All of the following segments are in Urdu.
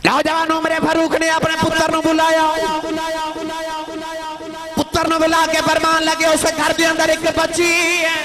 نوجوان عمر فاروق نے اپنے پتر نو بلایا، پتر نو بلا کے فرمان لگے اسے گھر دے اندر ایک بچی ہے،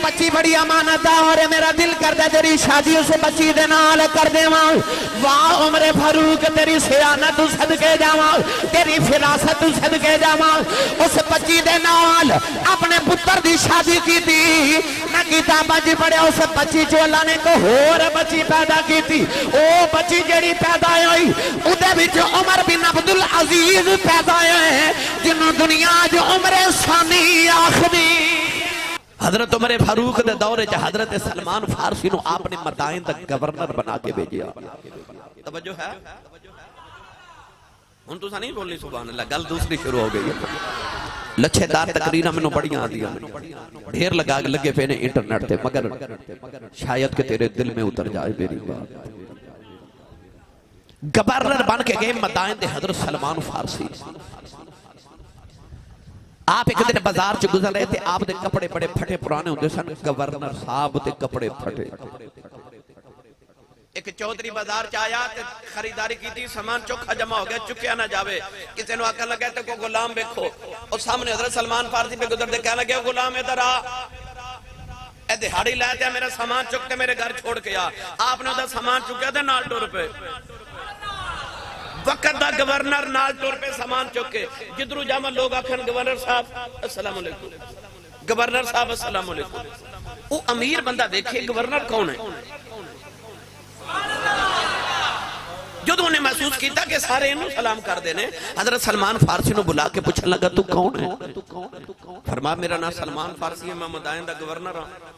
بچی بڑی امانت ہے اور میرا دل کر دے تیری شادی اسے بچی دے نال کر دے ماں۔ واہ عمر فاروق تیری سیانت صدقے جاواں، تیری فراست صدقے جاواں، اس بچی دے نال اپنے پتر دی شادی کی تھی۔ نہ کتاباں جی پڑھے اس بچی جو اللہ نے کو اور بچی پیدا کی تھی، او بچی جڑی پیدا ہوئی اودے وچ عمر بن عبدالعزیز پیدا ہوئے جنہوں دنیا جو عمر ثانی آخری۔ حضرت عمر فاروق دے دورے چا حضرت سلمان فارسی نو آپ نے مدائن تک گورنر بنا کے بھیجیا۔ توجہ ہے؟ ہن تو سا نہیں بولنی سبحان اللہ، گل دوسری شروع ہو گئی ہے۔ لچھے دار تقریرہ میں نو بڑیاں آدیا، ڈھیر لگے پینے انٹرنیٹ تے، مگر شاید کہ تیرے دل میں اتر جائے میری بات۔ گورنر بن کے گئے مدائن دے حضرت سلمان فارسی۔ آپ ایک دن بازار چ گزر رہے تھے، آپ دے کپڑے بڑے پھٹے پرانے ہوندے سن، گورنر صاحب تے کپڑے پھٹے۔ ایک چودھری بازار چ آیا تے خریداری کی تھی، سامان چوکھا جمع ہو گیا، چکیا نہ جاوے، کسی نو آکر لگے تے کو غلام دیکھو، اور سامنے حضرت سلمان فارسی پہ گزر دے کہنے لگے غلام ادھر آ، اے دہاڑی لائے تے میرا سامان چکتے میرے گھر چھوڑ کے آ۔ آپ نے ادھر سامان چکیا تھے نال ٹور پہ، وقت دا گورنر نال ٹور پہ سامان چکے، جدرو جامع لوگ آکھن گورنر صاحب السلام علیکم، گورنر صاحب السلام علیکم۔ وہ امیر بندہ دیکھے گورنر کون ہے؟ جو تو انہیں محسوس کیتا کہ سارے انہوں سلام کر دینے، حضرت سلمان فارسی نو بلا کے پوچھنے لگا تو کون ہے؟ فرمایا میرا نام سلمان فارسی ہے، میں مدائن دا گورنر ہوں۔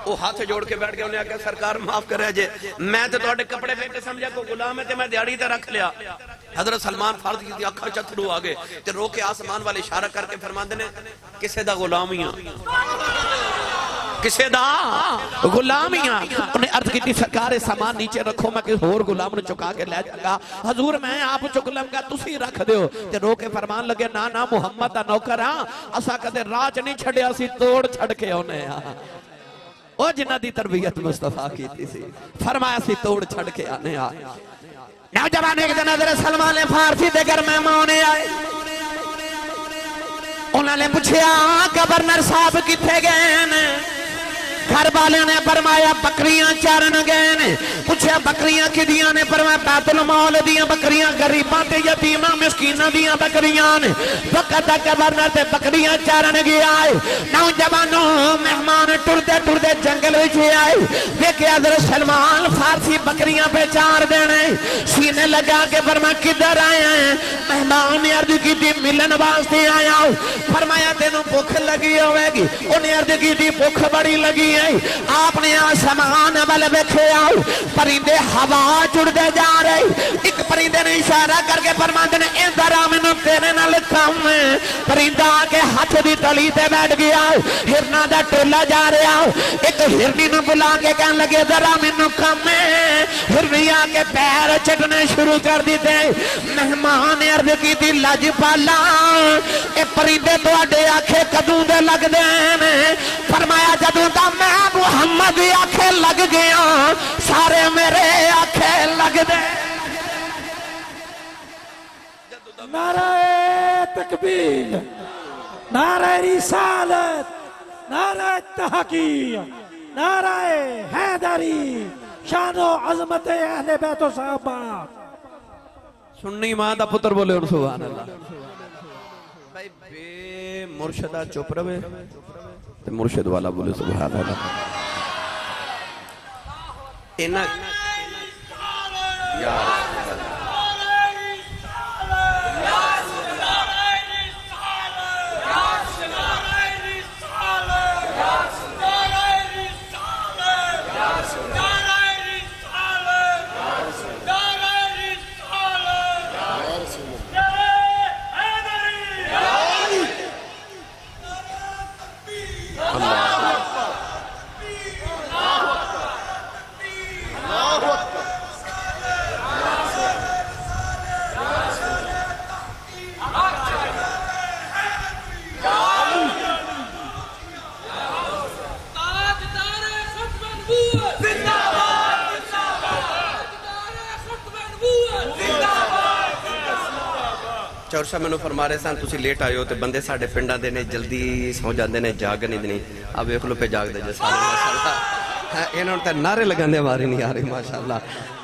وہ ہاتھ جوڑ کے بیٹھ گیا، انہیں کہا سرکار معاف کرے جے، میں تے توڑے کپڑے پھینکے سمجھا کو غلام ہے تے میں دیاڑی تے رکھ لیا۔ حضرت سلمان فارسی کی اکھا چتھڑو آگے تے رو کے آسمان والے اشارہ کر کے فرما دینے کسے دا غلامیاں، کسے دا غلامیاں۔ انہیں عرض کی تھی سرکار سامان نیچے رکھو، میں کس اور غلام نے چکا کے لے جاگا۔ حضور میں آپ چک لوں گا، تسی رکھ دیو۔ تے رو کے فرمان لگے نا محمد دا نوکر ہاں، اسا کدے راج نہیں چھڑیا سی، توڑ چھڑ کے ہونے ہاں۔ او جنہ دی تربیت مصطفیٰ کی تھی سی، فرمایا سی توڑ چھڑ کے آنے آئے۔ نوجوان ایک دن حضرت سلمان فارسی دے گھر مہمان آئے، انہوں نے پوچھیا گورنر صاحب کتھے گئے نے؟ گھر والے نے فرمایا بکریاں چارن گئے نے۔ پوچھیا بکریاں کدیاں نے؟ فرمایا بیت المال دیاں بکریاں، غریباں تے یتیماں مسکیناں دیاں بکریاں نے۔ وقت گورنر تے بکریاں چارن گیا ہے۔ نوجوانوں مہمان ٹردے ٹردے جنگل وچ آئے، دیکھے حضرت سلمان فارسی بکریاں پہ چار دینے، سینے لگا کے فرمایا کدھر آئے ہیں؟ مہمان نے عرض کی تھی ملن واسطے آیا ہوں۔ فرمایا تینوں بھوک لگی ہوئے گی؟ انہیں عرض کی تھی بھوک بڑی لگی ہے۔ آپ نے آسمان والے بیٹھے آؤ، پرندے ہوا چڑھتے جا رہے، ایک پرندے نے اشارہ کر کے فرماتے نے ادھر آ مینوں تیرے نال کم ہے۔ پرندہ آ کے ہاتھ دی تلی تے بیٹھ گیا، ہرنا دا ٹولا جا رہا، ایک ہرنی نو بلا کے کہنے لگے ادھر آ مینوں کم ہے۔ ہرنی آ کے پیر چٹنے شروع کر دیتے۔ مہمان نے عرض کی تھی لج پالا اے پرندے تواڈے آنکھیں کدوں دے لگ دے نے؟ فرمایا جدوں دا میں محمد آنکھیں لگ گیا، سارے میرے آنکھیں لگ دے۔ نعرہ تکبیر، نعرہ رسالت، نعرہ تحقیق، نعرہ حیدری، شان و عظمت اہل بیت و صحابہ۔ سننی ماں دا پتر بولے اور سبحان اللہ۔ بھائی بے مرشدہ چپ روے تے مرشد والا بولے سبحان اللہ۔ اینا یا ਚੌਰ ਸਾਹਿਬ ਮੈਨੂੰ ਫਰਮਾ ਰਹੇ ਸਨ ਤੁਸੀਂ ਲੇਟ ਆਏ ਹੋ ਤੇ ਬੰਦੇ ਸਾਡੇ ਪਿੰਡਾਂ ਦੇ ਨੇ ਜਲਦੀ ਸੌ ਜਾਂਦੇ ਨੇ ਜਾਗ ਨਹੀਂ ਆ ਵੇਖ ਲਓ ਪੇ ਜਾਗਦੇ ਜੇ ਸਾਰੇ ਮਾਸ਼ਾਅੱਲਾ ਇਹਨਾਂ ਨੂੰ ਤਾਂ ਨਾਰੇ ਲਗਾਉਂਦੇ ਵਾਰੀ ਨਹੀਂ ਆ ਰਹੀ ਮਾਸ਼ਾਅੱਲਾ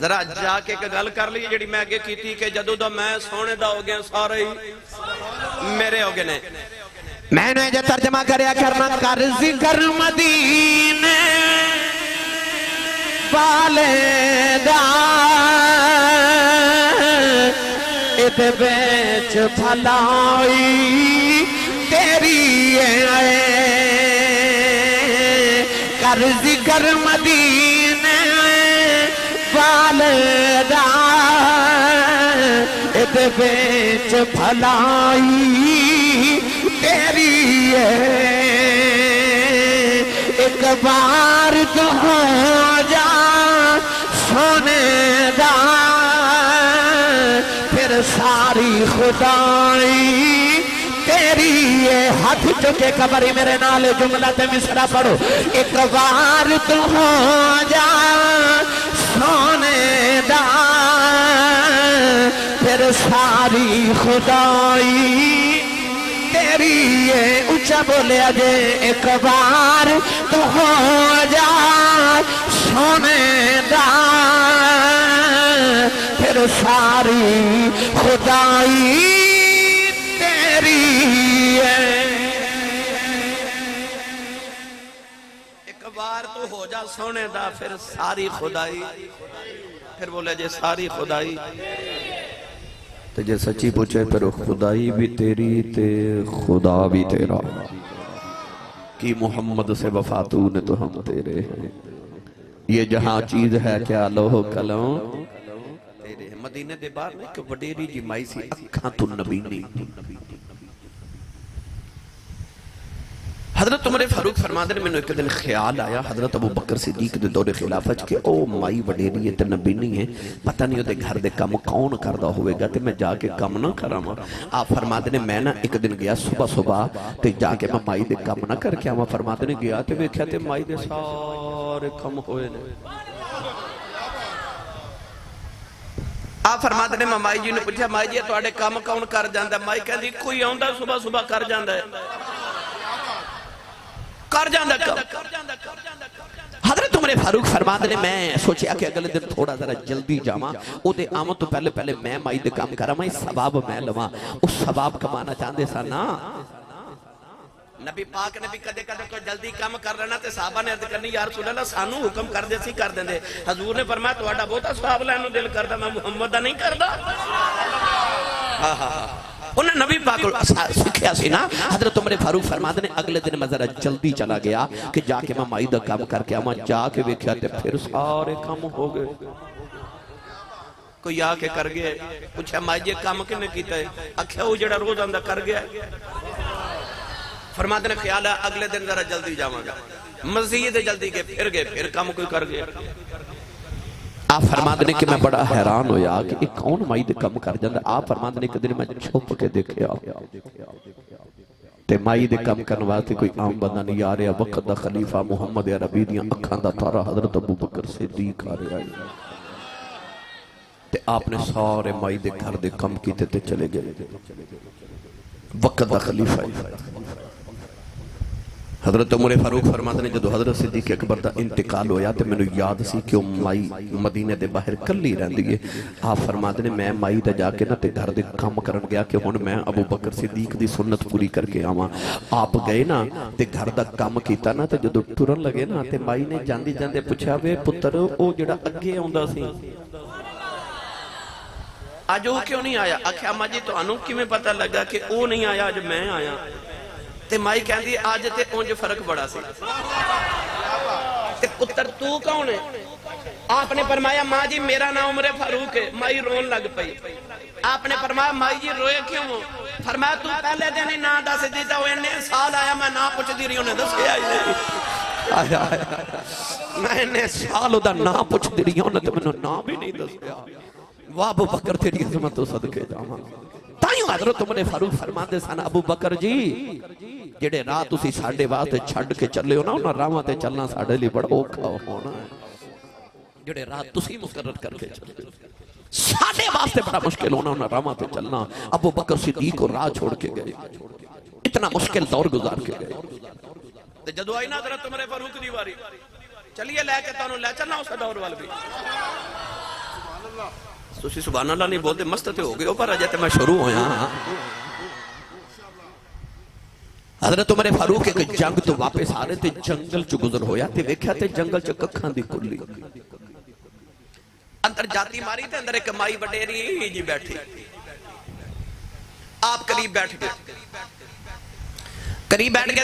ذرا جا کے ایک گل کر لی جڑی میں اگے کیتی کہ جدوں دا میں سونے دا ہو گیا سارے ہی میرے ہو گئے نے میں نے جو ترجمہ کریا کرنا کر ذکر مدینے والے دا ادھ بیچ بھلائی تیری ہے کر ذکر مدینے والدہ ادھ بیچ بھلائی تیری ہے ایک بار تو ہو جا سونے دا پھر ساری خدائی تیری ہے ہاتھ چکے قبری میرے نال جملہ تے مصرع پڑھو ایک بار تو ہو جا سونے دا پھر ساری خدائی تیری ہے اونچا بولے اجے ایک بار تو ہو جا سونے دا پھر ساری خدائی تیری ہے ایک بار تو ہو جا سونے دا پھر ساری خدائی پھر بولے جے ساری خدائی تو جے سچی پوچھے پھر خدائی بھی تیری تے خدا بھی تیرا کی محمد سے وفاتو نے تو ہم تیرے ہیں یہ جہاں چیز ہے کیا لوہ کلوں تیرے ہیں مدینہ دے بار میں کہ وڈیری جی مائی سی اکھاں تو نبی نہیں حضرت عمر فاروق فرماتے ہیں میں نے ایک دن خیال آیا حضرت ابو بکر صدیق دے دور خلافت کہ او مائی وڈیری ہے تے نبی نہیں ہے پتہ نہیں ہوتے گھر دے کم کون کردہ ہوئے گا تے میں جا کے کم نہ کراما آپ فرماتے ہیں میں نا ایک دن گیا صبح تے جا کے میں مائی دے کم نہ کر کے آما فرماتے ہیں گیا تے ویکھیا تے مائی دے سارے کم ہوئے نے آپ فرماتے ہیں مائی جی نے پوچھا مائی جی تواڈے کم کون کر جاندا مائی کہندی کوئی آوندا صبح کر جاندا ہے کر جاندہ کم حضرت عمر فاروق فرماتے ہیں میں سوچیا کہ اگلے دن تھوڑا ذرا جلدی جاواں او دے آمد تو پہلے میں مائی دے کام کراں میں ثواب میں لواں اس ثواب کمانا چاہندے سا نا نبی پاک نے بھی کدے کوئی جلدی کام کر رہنا تے صحابہ نے عرض کرنی یا رسول اللہ سانو حکم کر دے سی کر دیں حضور نے فرمایا تواڈا بہتا ثواب لینو دل کردا میں محمد دا نہیں کردا انہیں نبی پاک سکھیا سی نا حضرت عمر فاروق فرماتے ہیں اگلے دن میں ذرا جلدی چلا گیا کہ جا کے میں مائی دا کام کر کے آما جا کے ویکھیا تے پھر سارے کام ہو گئے کوئی آ کے کر گئے پوچھا مائی جی کام کنے کیتا ہے اکھیا وہ جڑا روز آندہ کر گیا فرماتے ہیں خیال ہے اگلے دن ذرا جلدی جاواں گا مزید جلدی کے پھر کام کوئی کر گیا آپ فرماتے ہیں کہ میں بڑا حیران ہویا کہ ایک کون مائی دے کم کر جاندہ آپ فرماتے ہیں کہ دن میں چھپ کے دیکھیا تے مائی دے کم کرنواتے کوئی عام بندہ نہیں آ رہا وقت دا خلیفہ محمد عربی دیاں اکھاں دا تارا حضرت ابو بکر صدیق آ رہا ہے تے آپ نے سارے مائی دے گھر دے کم کیتے تے چلے گئے وقت دا خلیفہ حضرت عمر فاروق فرماتے ہیں جدو حضرت صدیق اکبر دا انتقال ہویا تے میں نے یاد سی کہ وہ مائی مدینہ دے باہر کلی رہن دیئے آپ فرماتے ہیں میں مائی دا جا کے نا تے گھر دے کام کرن گیا کہ ہون میں ابو بکر صدیق دی سنت پوری کر کے آواں آپ گئے نا تے گھر دا کام کیتا نا تے جدو ٹرن لگے نا تے مائی نے جاندی جاندے پوچھا وے پتر او جڑا اگے آندا سی آج وہ کیوں نہیں آیا آکھیا ماں جی تو انہوں کی میں پتہ لگا کہ وہ نہیں آیا آج میں آیا تے مائی کہندی آج تے اونج فرق بڑا سی تے پتر تو کون ہے آپ نے فرمایا ماں جی میرا نام عمر فاروق ہے مائی رون لگ پئی آپ نے فرمایا مائی جی روئے کیوں ہو فرمایا تو پہلے دن ہی نہ دس دیتا وہ انہیں سال آیا میں نہ پوچھ دی رہی ہوں نے دس کے آئی نہیں میں انہیں سال دا نہ پوچھ دی رہی ہوں نے تو میں نہ بھی نہیں دس گیا واہ ابو بکر تیری عظمت و صدقے جاواں تائیوں حضرت عمر فاروق فرماندے سن ابو بکر جی جڑے راہ تسی ساڈے واسطے چھڈ کے چلے ہو نا انہاں راہاں تے چلنا ساڈے لئی بڑا اوکھا ہونا ہے جڑے راہ تسی مقرر کر کے چلے ساڈے واسطے بڑا مشکل ہونا انہاں راہاں تے چلنا ابو بکر صدیق کو راہ چھوڑ کے گئے اتنا مشکل دور گزار کے گئے تے جدوں آئی نا حضرت عمر فاروق دی واری چلیے لے کے تانوں لے چلنا اس دور وال بھی تسی سبحان اللہ نہیں بولتے مست تے ہو گئے ہو پر اجے تے میں شروع ہویا حضرت عمر فاروق ایک جنگ تو واپس آ رہے تے جنگل چ گزر ہویا تے ویکھیا تے جنگل چ ککھاں دی کلی اندر جاتی ماری تے اندر ایک مائی وڈیری جی بیٹھی آپ قریب بیٹھ گئے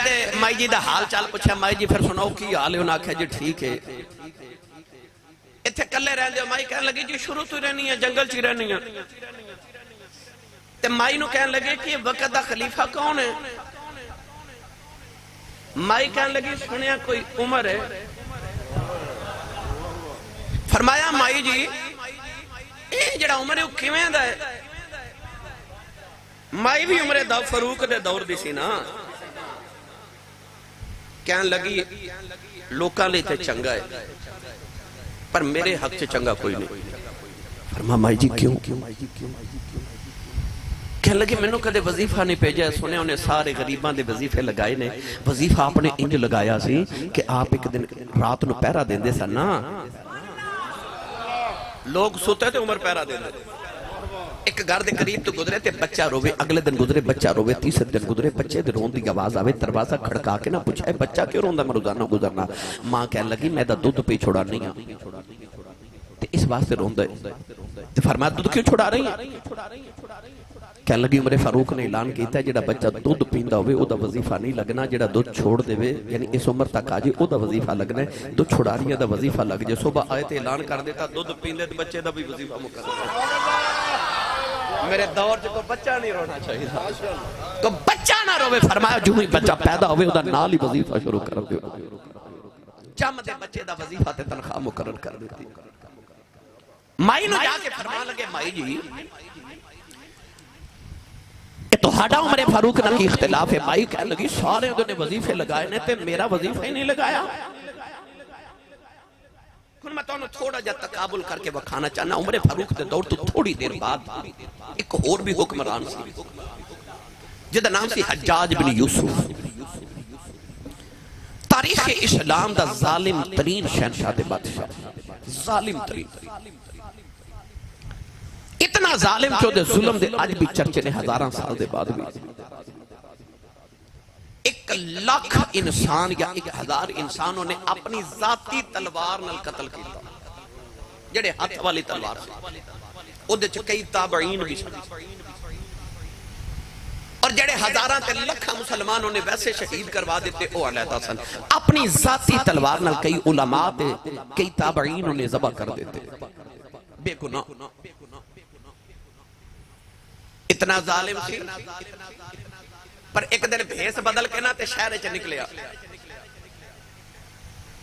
تے مائی جی دا حال چال پوچھا مائی جی پھر سناؤ کی حال ہے انہاں آکھیا جی ٹھیک ہے اتھے کلے رہندے ہو مائی کہنے لگی جی شروع تو رہنی ہے جنگل چی رہنی ہے تے مائی نو کہنے لگے کہ وقت دا خلیفہ کون ہے مائی کہنے لگی سنیا کوئی عمر ہے فرمایا مائی جی اے جڑا عمر ہے وہ کیویں دا ہے مائی بھی عمر دا فاروق دے دور دی سی نا کہنے لگی لوکاں لے تے چنگا ہے پر میرے حق سے چنگا کوئی نہیں فرما مائی جی کیوں کہنے لگے میں نے کدے وظیفہ نہیں بھیجا سنے انہیں سارے غریبان دے وظیفے لگائے نے وظیفہ آپ نے انج لگایا سی کہ آپ ایک دن رات نو پہرا دیں دے سن نا لوگ سوتے تھے عمر پہرا دیں دے ایک گھر دے قریب تو گزرے تے بچہ روے اگلے دن گزرے بچہ روے تیسرے دن گزرے بچے دے رون دی آواز آوے دروازہ کھڑکا کے نہ پوچھائے بچہ کیوں روندا میں روزانہ گزرنا ماں کہنے لگی میں دا دودھ پہ چھوڑا نہیں ہوں تے اس واسطے روندا ہے تے فرمایا دودھ کیوں چھوڑا رہی ہیں کہنے لگی عمر فاروق نے اعلان کیتا ہے جڑا بچہ دودھ پیندا ہوئے او دا وظیفہ نہیں لگنا جڑا دودھ چھوڑ دے وے یعنی اس عمر تک آجے او دا وظیفہ لگنا ہے دودھ چھوڑاریاں دا وظیفہ لگ جائے صبح آئے تے اعلان کر دیتا دودھ پیندے تے بچے دا بھی وظیفہ مقرر میرے دور جو بچہ نہیں رونا چاہیے تو بچہ نہ روے فرمایا جو ہی بچہ پیدا ہوئے ادا نال ہی وظیفہ شروع کر دے جم دے بچے دا وظیفہ تے تنخواہ مقرر کر دیتی مائی نو جا کے فرمان لگے مائی جی تو ہاڑا عمر فاروق نہ کی اختلاف ہے مائی کہنے لگی سارے نے وظیفے لگائے نے تے میرا وظیفہ ہی نہیں لگایا میں تو تھوڑا جا تقابل کر کے وکھانا چاہنا عمر فاروق دے دور تو تھوڑی دیر بعد ایک اور بھی حکمران سی جدا نام سی حجاج بن یوسف تاریخ اسلام دا ظالم ترین شہنشاہ دے بادشاہ ظالم ترین اتنا ظالم چو دے ظلم دے آج بھی چرچے نے ہزاراں سال دے بعد بھی 1,00,000 انسان یا 1,000 انسانوں نے اپنی ذاتی تلوار نل قتل کیتا جڑے ہاتھ والی تلوار سے او دے چ کئی تابعین بھی سن اور جڑے ہزاراں تے لکھاں مسلمانوں نے ویسے شہید کروا دیتے او علیحدہ سن اپنی ذاتی تلوار نل کئی علماء تے کئی تابعین نے ذبح کر دیتے بے گناہ اتنا ظالم سی پر ایک دن بھیس بدل کے نا تے شہر چ نکلیا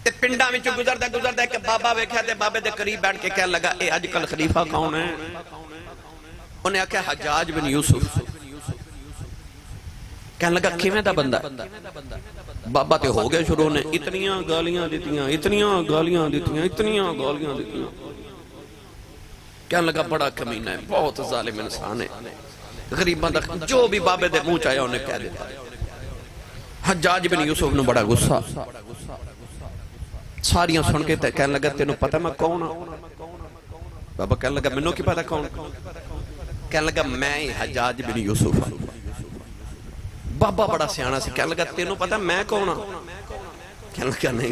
تے پنڈا وچ گزردا کہ بابا ویکھیا تے بابے دے قریب بیٹھ کے کہنے لگا اے اج کل خلیفہ کون ہے انہیں آکھیا حجاج بن یوسف کہنے لگا کیویں دا بندہ بابا تے ہو گئے شروع نے اتنیاں گالیاں دیتیاں کہنے لگا بڑا کمینہ ہے بہت ظالم انسان ہے غریبان دا جو بھی بابے دے منہ چاہیا انہیں کہہ دیتا حجاج بن یوسف نے بڑا غصہ ساریاں سن کے کہنے لگا تینوں پتہ میں کون ہوں بابا کہنے لگا منوں کی پتہ کون کہنے لگا میں حجاج بن یوسف بابا بڑا سیانہ سے کہنے لگا تینوں پتہ میں کون ہوں کہنے لگا نہیں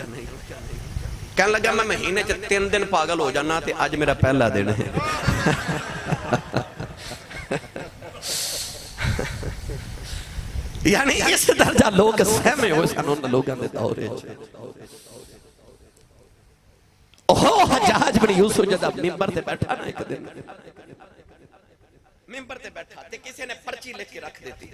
کہنے لگا میں مہینے 3 دن پاگل ہو جانا تے آج میرا پہلا دن ہے یعنی اس درجہ لوگ سہمے ہوئے سنوں نے لوگاں دے دورے اوہ حجاج بن یوسف جدہ ممبر تے بیٹھا نا ایک دن ممبر تے بیٹھا تے کسی نے پرچی لکھ کے رکھ دیتی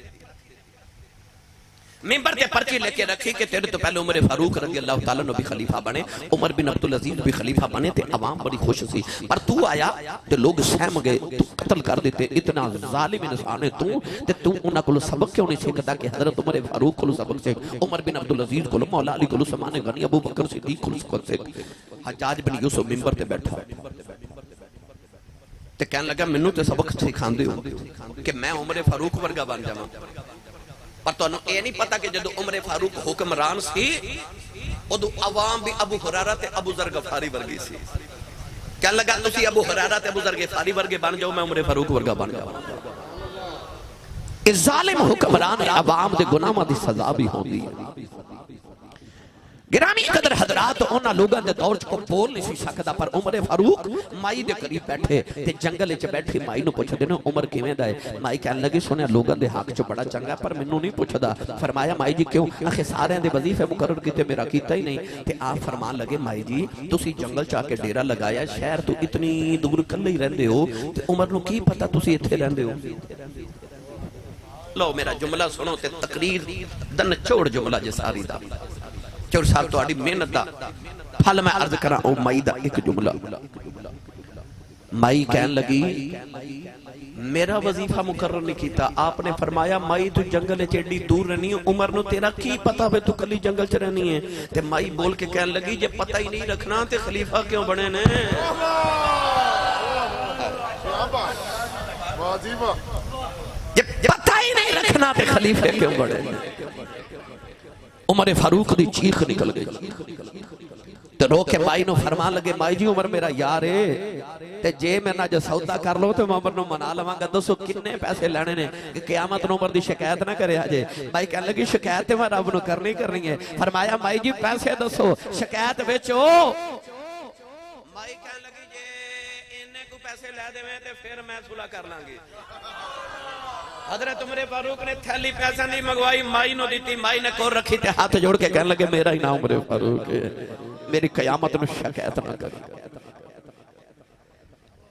ممبر تے پرچی لے کے رکھی کہ تیرے تو پہلے عمر فاروق رضی اللہ تعالیٰ نے بھی خلیفہ بنے، عمر بن عبدالعزیز بھی خلیفہ بنے تے عوام بڑی خوش سی، پر تو آیا تے لوگ سہم گئے، تو قتل کر دیتے، اتنا ظالم انسان ہے تو انہاں کو سبق کیوں نہیں سیکھتا کہ حضرت عمر فاروق کو سبق سیکھ، عمر بن عبدالعزیز کو، مولا علی کو، سمان غنی، ابو بکر صدیق کو سبق سیکھ۔ حجاج بن یوسف ممبر تے بیٹھا تے کہنے لگا منو تے سبق سکھاندے ہو کہ میں عمر فاروق ورگا بن جاواں، پر تو انہوں یہ نہیں پتا کہ جدو عمر فاروق حکمران سی ادو عوام بھی ابو ہریرہ تے ابو ذر غفاری ورگی سی، کہنے لگا تسی ابو ہریرہ تے ابو ذر غفاری ورگے بن جاؤ، میں عمر فاروق ورگا بن جاؤں۔ اس ظالم حکمران عوام دے گناہاں دی سزا بھی ہوندی ہے۔ گرامی قدر حضرات انہاں لوگاں دے دور کو بول نہیں سی سکدا، پر عمر فاروق مائی دے قریب بیٹھے تے جنگل وچ بیٹھی مائی نو پوچھدے نے عمر کیویں دا ہے؟ مائی کہن لگی سنیا لوگاں دے حق چ بڑا چنگا پر مینوں نہیں پوچھدا۔ فرمایا مائی جی کیوں؟ آخر سارے دے وظیفے مقرر کیتے میرا کیتا ہی نہیں۔ تے آپ فرمان لگے مائی جی تسی جنگل چا کے ڈیرا لگایا، شہر تو اتنی دور کلے ہی رہندے ہو تے عمر نو کی پتہ تسی ایتھے رہندے ہو؟ لو میرا جملہ سنو تے تقریر دن چھوڑ جملہ جے ساری دا چور صاحب تو آڑی محنت دا پھل میں عرض کرا او مائی دا ایک جملہ۔ مائی کہن لگی میرا وظیفہ مقرر نہیں کیتا، آپ نے فرمایا مائی تو جنگل چیڑی دور رہنی ہے، عمر نو تیرا کی پتا بے تو کلی جنگل چ رہنی ہے؟ تے مائی بول کے کہن لگی جے پتہ ہی نہیں رکھنا تے خلیفہ کیوں بنے نے؟ جے پتہ ہی نہیں رکھنا تے خلیفہ کیوں بنے نے؟ عمر فاروق دی چیخ نکل گئی تو رو کے مائی نو فرمان لگے مائی جی عمر میرا یار ہے تے جے میں نہ جو سودا کر لو تو میں عمر نو منا لواں گا، دسو کتنے پیسے لینے نے کہ قیامت نو عمر دی شکایت نہ کرے آجے۔ مائی کہنے لگی شکایت میں رب نو کرنی ہے۔ فرمایا مائی جی پیسے دسو شکایت بیچو۔ مائی کہنے لگی جے انہیں کو پیسے لے دے میں تے پھر میں صلح کر لوں گی۔ حضرت عمر فاروق نے تھیلی پیسہ نہیں مگوائی، مائی نو دیتی، مائی نے کور رکھی تے ہاتھ جوڑ کے کہنے لگے میرا ہی نام عمر فاروق ہے، میری قیامت میں شکایت نہ کر۔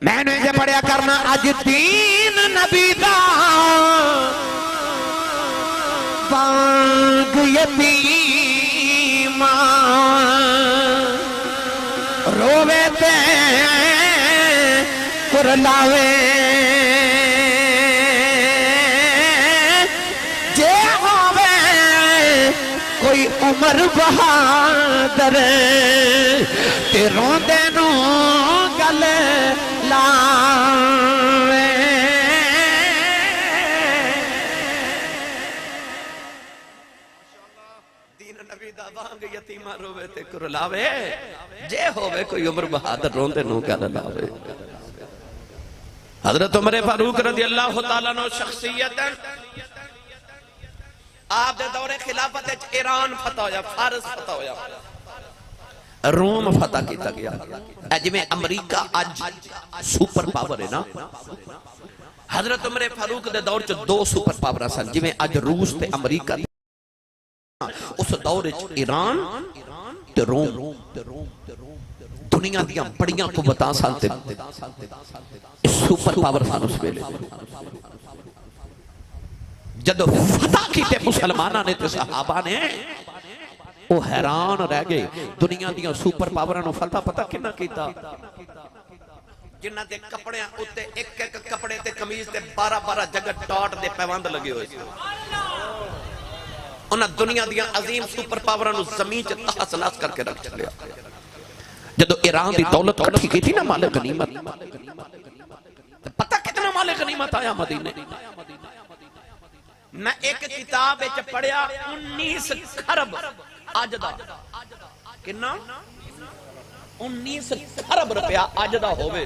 میں نے جے پڑھیا کرنا اج دین نبی دا بانگ یتیم روے تے کرلاوے کوئی عمر بہادر تے روندے نو گل لاوے۔ دین نبی دا بانگ یتیمہ روے تے کرلاوے، جے ہووے کوئی عمر بہادر روندے نو گل لاوے۔ حضرت عمر فاروق رضی اللہ تعالیٰ عنہ شخصیت آپ دے دور خلافت ایران فتح ہویا، فارس فتح ہویا، روم فتح کیتا گیا۔ اج میں امریکہ اج سپر پاور ہے نا، حضرت عمر فاروق دے دور چ دو سپر پاور سن، جی میں اج روس تے امریکہ اس دور ایران تے روم دنیا دیاں بڑیاں قوتاں سن تے سپر پاور سن اس ویلے۔ جدو فتح کیتے مسلمانہ نے تے صحابہ نے وہ حیران رہ گئے، دنیا دیاں سپر پاورانو فتح پتہ کنا کیتا؟ جنہ دے کپڑے اتے ایک ایک کپڑے تے کمیز تے 12 جگہ ڈاٹ دے پیوند لگے ہوئے سے انہاں دنیا دیاں عظیم سپر پاورانو زمین چ تحس نحس کر کے رکھ چلیا۔ جدو ایران دی دولت کٹھی کی تھی نا مال غنیمت، پتہ کتنا مال غنیمت آیا مدینے؟ میں ایک کتاب وچ پڑھیا 19 خرب اج دا کنا 19 خرب روپیہ اج دا ہووے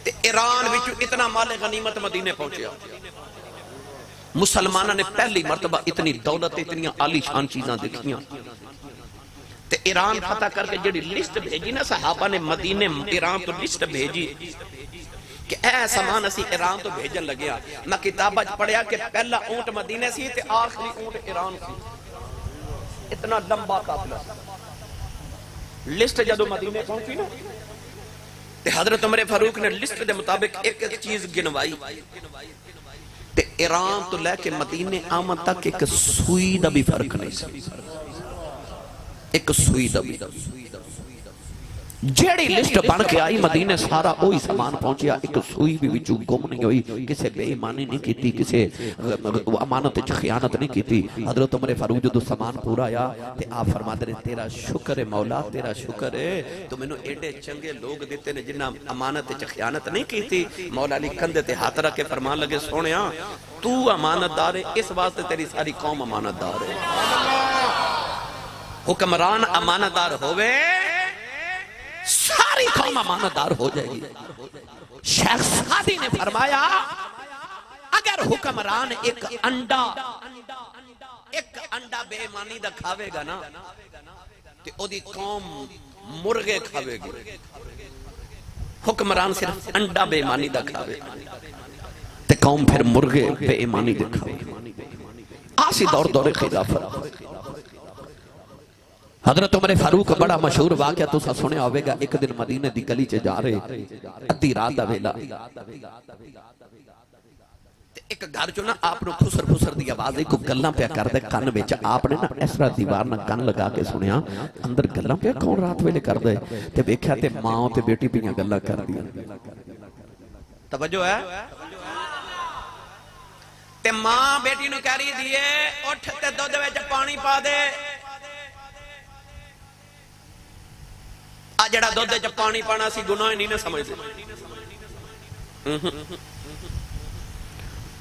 تے ایران وچ اتنا مال غنیمت مدینے پہنچیا۔ مسلمانہ نے پہلی مرتبہ اتنی دولت اتنی عالی شان چیزاں دیکھیاں تے ایران فتح کر کے جڑی لسٹ بھیجی نا صحابہ نے مدینے ایران تو لسٹ بھیجی کہ اے سامان اسی ایران تو بھیجن لگیا۔ میں کتابہ پڑھیا کہ پہلا اونٹ مدینے سی تے آخری اونٹ ایران سی، اتنا لمبا قافلہ۔ لسٹ جدو مدینے پہنچی نا تے حضرت عمر فاروق نے لسٹ دے مطابق ایک چیز گنوائی تے ایران تو لے کے مدینے آمد تک ایک سوئی دا بھی فرق نہیں سی، ایک سوئی دا بھی جیڑی لسٹ بن کے آئی مدینے سارا اوہی سامان پہنچیا، ایک سوئی بھی وچوں گم نہیں ہوئی، کسے بے ایمانی نہیں کیتی، کسے امانت خیانت نہیں کیتی۔ حضرت عمر فاروق جو سامان پورا آیا تے آپ فرما دے تیرا شکر ہے مولا، تیرا شکر ہے تو مینوں ایڈے چنگے لوگ دیتے نے جنہاں امانت خیانت نہیں کیتی۔ مولا علی کندھے تے ہاتھ رکھ کے فرمان لگے سونیا تو امانت دار ہے، اس واسطے تیری ساری قوم امانت دار ہے۔ حکمران امانت دار ہوئے ساری قوم امانتدار ہو جائے گی۔ شیخ سعدی نے فرمایا اگر حکمران ایک انڈا بے ایمانی دا کھاوے گا نا تو او دی قوم مرغے کھاوے گی۔ حکمران صرف انڈا بے ایمانی دا کھاوے تو قوم پھر مرغے بے ایمانی دا کھاوے گی۔ آسی دور خلافت حضرت عمر فاروق بڑا مشہور واقعہ تو سنے آوے گا۔ ایک دن مدینے دی گلی چے جا رہے ادھی رات دا ویلا، ایک گھر جو نا آپ نے خسر دی آواز کو گلاں پہ کر دے کان وچ، آپ نے نا اس طرح دیوار نہ کان لگا کے سنیا اندر گلاں پہ کون رات ویلے کر دے تے ویکھیا تے ماں تے بیٹی پیاں گلاں کر دیا۔ توجہ ہے تے ماں بیٹی نو کہہ رہی دیے اٹھ تے دودھ وچ پانی پا دے، جڑا دودھ وچ پانی پانا سی گناہ نہیں نہ سمجھتے،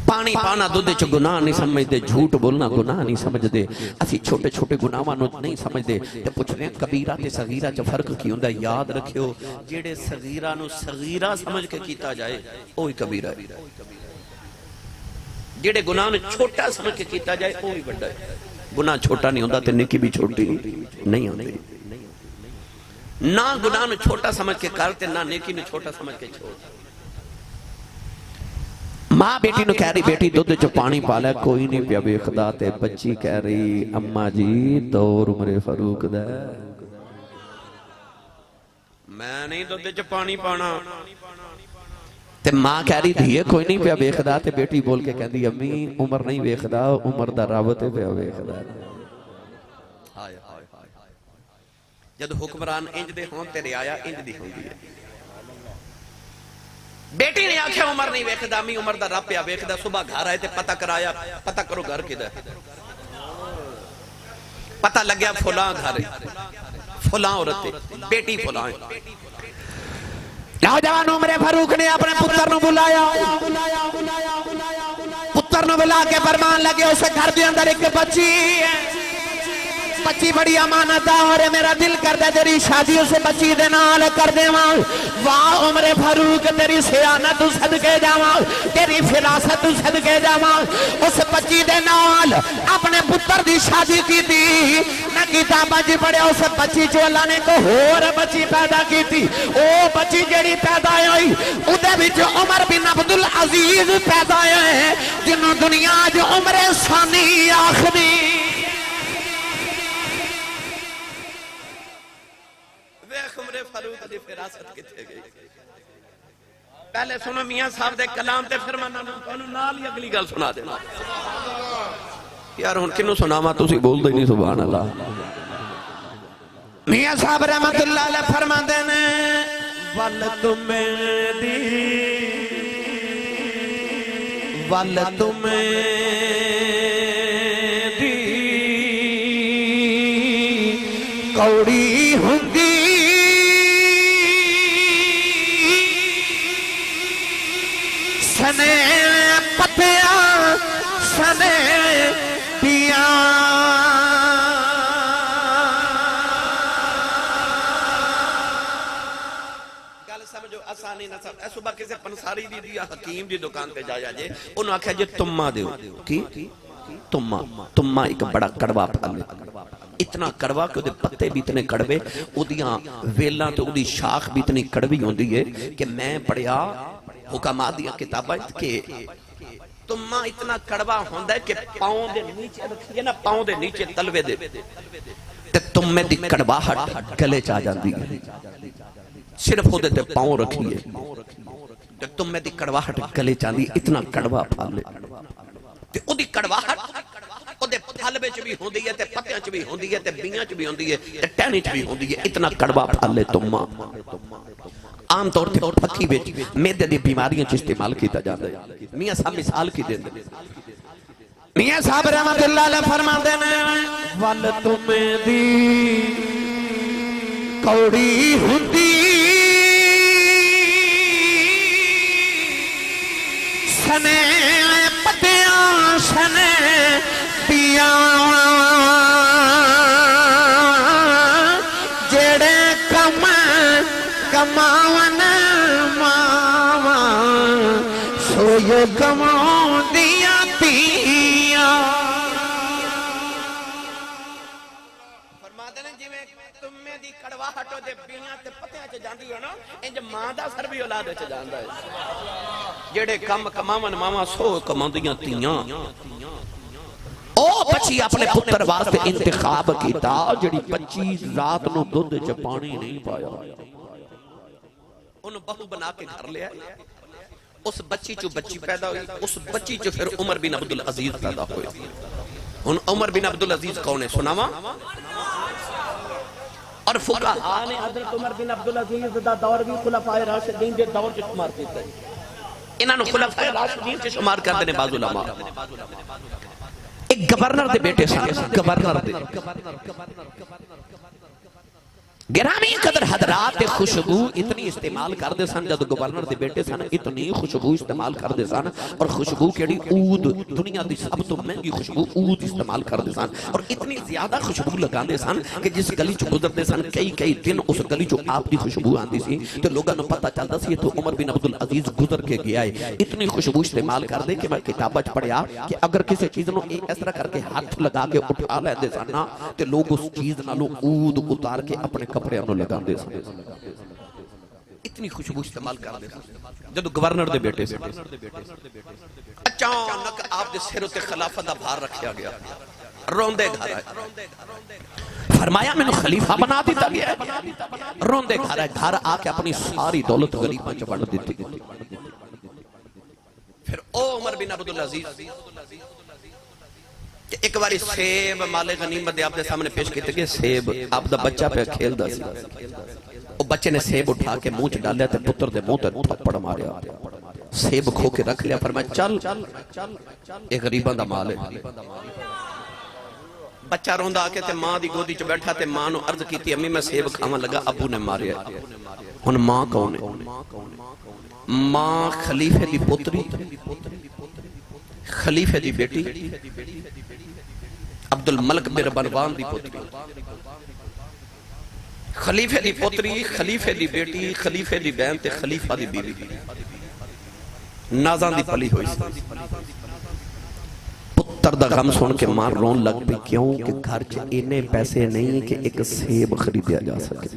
پانی پانا دودھ وچ گناہ نہیں سمجھتے، جھوٹ بولنا گناہ نہیں سمجھتے، اسی چھوٹے چھوٹے گناہاں نو نہیں سمجھتے تے پوچھنے کبیرہ تے صغیرہ چ فرق کی ہوندا؟ یاد رکھیو جڑے صغیرہ نو صغیرہ سمجھ کے کیتا جائے وہی کبیرہ ہے، جڑے گناہ نو چھوٹا سمجھ کے کیتا جائے وہی بڑا ہے۔ گناہ چھوٹا نہیں ہوندا تے نیکی بھی چھوٹی نہیں ہوندی۔ نہ گناہ نو چھوٹا سمجھ کے کرتے نہ نیکی نو چھوٹا سمجھ کے چھوڑ۔ ماں بیٹی نو کہہ رہی بیٹی دودھ چ پانی پالا کوئی نہیں پیا ویکھدا تے بچی کہہ رہی اماں جی دور عمر فاروق دا میں نہیں دودھ چ پانی پانا تے ماں کہہ رہی دھیے کوئی نہیں پیا ویکھدا تے بیٹی بول کے کہندی امی عمر نہیں ویکھدا عمر دا رب تے پیا ویکھدا۔ جد حکمران انج دے ہون تے رعایا انج دی ہوندی ہے۔ بیٹی نے آکھیا عمر نہیں ویکھدا امی عمر دا رب پیا ویکھدا۔ صبح گھر آئے تے پتہ کرایا، پتہ کرو گھر کدھر ہے، پتہ لگیا فلاں گھر ہے، فلاں عورت ہے، بیٹی فلاں ہے۔ نوجوان عمر فاروق نے اپنے پتر نو بلایا، پتر نو بلا کے فرمان لگے اسے گھر دے اندر ایک بچی ہے، بچی بڑی امانت دار ہے، میرا دل کر دے تیری شادی اسے بچی دے نال کر دے ماں۔ واہ عمر فاروق تیری سیانت صدقے جاواں، تیری فراست صدقے جاواں، اس بچی دے نال اپنے پتر دی شادی کی تھی نہ کتاباں جی پڑھے، اس بچی جو اللہ نے کو ہور بچی پیدا کی تھی، او بچی جیڑی پیدا ہوئی اودے وچ عمر بن عبدالعزیز پیدا ہوئے جنہوں دنیا جو عمر ثانی آخری۔ عمر فاروق دی فراست کتے گئی؟ پہلے سنو میاں صاحب دے کلام تے پھر میں نال ہی اگلی گل سنا دینا۔ یار ہن کنوں سناواں تسی بول دے نہیں سبحان اللہ۔ میاں صاحب رحمت اللہ علیہ فرماندے نے ول تمہیں دی کوڑی ہوندی سنے پتیاں سنے پیاں گل سمجھو آسانی نہ سمجھ۔ صبح کسی پنساری دی دیا حکیم دی دکان پہ جایا جے انہوں آکھا جے تمہ دیو کی تمہ ایک بڑا کڑوا پھل اتنا کڑوا کہ پتے بھی اتنے کڑوے اودیاں ویلاں تو اودی شاخ بھی اتنی کڑوی ہوندی ہے کہ میں پڑھیا حکمہ دیا کتابہ کہ تمہ اتنا کڑوا ہوندا ہے کہ پاؤں دے نیچے رکھیے نا پاؤں دے نیچے تلوے دے تے تمہ دی کڑواہٹ گلے چاہ جاندی ہے صرف ہو دیتے پاؤں رکھیے تے تمہ دی کڑواہٹ گلے چاہ دی اتنا کڑوا پھالے تے او دی کڑواہٹ او دے پھل وچ بھی ہوندی ہے تے پتیاں وچ بھی ہوندی ہے تے بیاں وچ بھی ہوندی ہے تے ٹہنی وچ بھی ہوندی ہے. اتنا کڑوا پھل ہے تما عام طور تے پکی وچ میدے دی بیماریاں وچ استعمال کیتا جاندا ہے. میاں صاحب مثال کی دیندے نے. میاں صاحب رحمت اللہ علیہ فرماندے نے ول تمیں دی کوڑی ہوندی سنے پتیاں سنے پیاں جڑے کم کماون ماواں سویو کماؤں دیاں تیاں. فرماتے ہیں جویں تمیں دی کڑواہٹ دے بیاں تے پتیاں چ جاندی ہو نا انج ماں دا سر بھی اولاد وچ جاندا ہے. جڑے کم کماون ماواں سو کماندیاں تیاں. او بچی اپنے پتر واسطے انتخاب کیتا جڑی بچی رات نو دودھ چ پانی نہیں پایا انہوں بہو بنا کے گھر لیا. اس بچی چو بچی پیدا ہوئی. اس بچی چو پھر عمر بن عبدالعزیز پیدا ہوئی. ان عمر بن عبدالعزیز کون ہے سناوا؟ اور فقہاء نے حضرت عمر بن عبدالعزیز دا دور بھی خلفائے راشدین دے دور چ شمار کیتا ہے. انہاں نو خلفائے راشدین چ شمار کردے نے بعض علماء. ایک گورنر دے بیٹے سن. گورنر دے گرامی قدر حضرات خوشبو اتنی استعمال کر دے سن. جب گورنر دے بیٹے سن اتنی خوشبو استعمال کر دے سن. اور خوشبو کیڑی عود دنیا دی سب تو مہنگی خوشبو عود استعمال کر دے سن. اور اتنی زیادہ خوشبو لگا دے سن کہ جس گلی چ گزر دے سن کئی دن اس گلی چ آپ دی خوشبو آندی سی تے لوگاں نوں پتہ چلدا سی تو عمر بن عبدالعزیز گزر کے گیا ہے. اتنی خوشبو استعمال کر دے کہ میں کتاباں وچ پڑھیا کہ اگر کسی چیز نوں اس طرح کر کے ہاتھ لگا کے اٹھا لیندے سن نا تے لوگ اس چیز نالوں عود اتار کے اپنے کپڑے نوں لگا دے سن. اتنی خوشبو استعمال کر دے سن. جب گورنر دے بیٹے سے اچانک آپ دے سر تے خلافت دا بھار رکھیا گیا. روندے گھر آئے. فرمایا میں نے خلیفہ بنا دیتا گیا ہے. روندے گھر آئے. گھر آ کے اپنی ساری دولت غریباں چ بانٹ دیتی. پھر او عمر بن عبدالعزیز کہ ایک باری سیب مال غنیمت آپ دے سامنے پیش کیتے گئے. سیب آپ دا بچہ پہ کھیل دا سی. او بچے نے سیب اٹھا کے منہ چ ڈالیا تے پتر دے منہ تے تھپڑ ماریا. سیب کھو کے رکھ لیا. فرمایا چل اے غریباں دا مال ہے. بچہ روندا آ کے تے ماں دی گودی چ بیٹھا تے ماں نو عرض کیتی امی میں سیب کھاواں لگا ابو نے ماریا. ہن ماں کون ہے؟ ماں خلیفے دی پوتری خلیفے دی بیٹی عبد الملک بن مروان دی پوتری. خلیفے دی پوتری خلیفے دی بیٹی خلیفے دی بہن تے خلیفہ دی بیوی نازاں دی پلی ہوئی سی. پتر دا غم سن کے ماں رون لگ پئی. کیوں کہ گھر چ اینے پیسے نہیں کہ ایک سیب خریدیا جا سکے.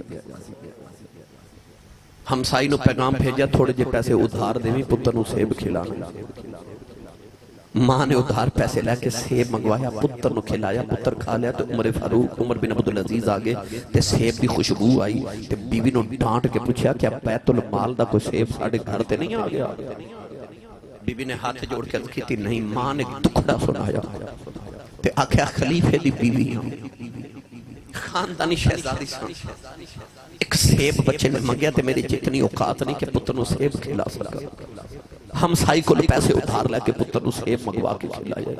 ہمسائی نو پیغام بھیجا تھوڑے جے پیسے ادھار دیویں پتر نو سیب کھلانا. ماں نے ادھار پیسے لے کے سیب منگوایا پتر نو کھلایا. پتر کھا لیا تو عمر فاروق عمر بن عبدالعزیز آگے تے سیب دی خوشبو آئی تے بیوی نو ڈانٹ کے پوچھا کیا بیت المال دا کوئی سیب ساڑھے گھر تے نہیں آ گیا؟ بیوی نے ہاتھ جوڑ کے کہتی نہیں. ماں نے دکھڑا سنایا تے آکھیا خلیفے دی بیوی خاندانی شہزادی سن. ایک سیب بچے نے منگیا تے میری جتنی اوقات نہیں کہ پتر نو سیب کھلا سکا. ہمسائی کو پیسے ادھار لے کے پتر نو سیب منگوا کے کھلایا.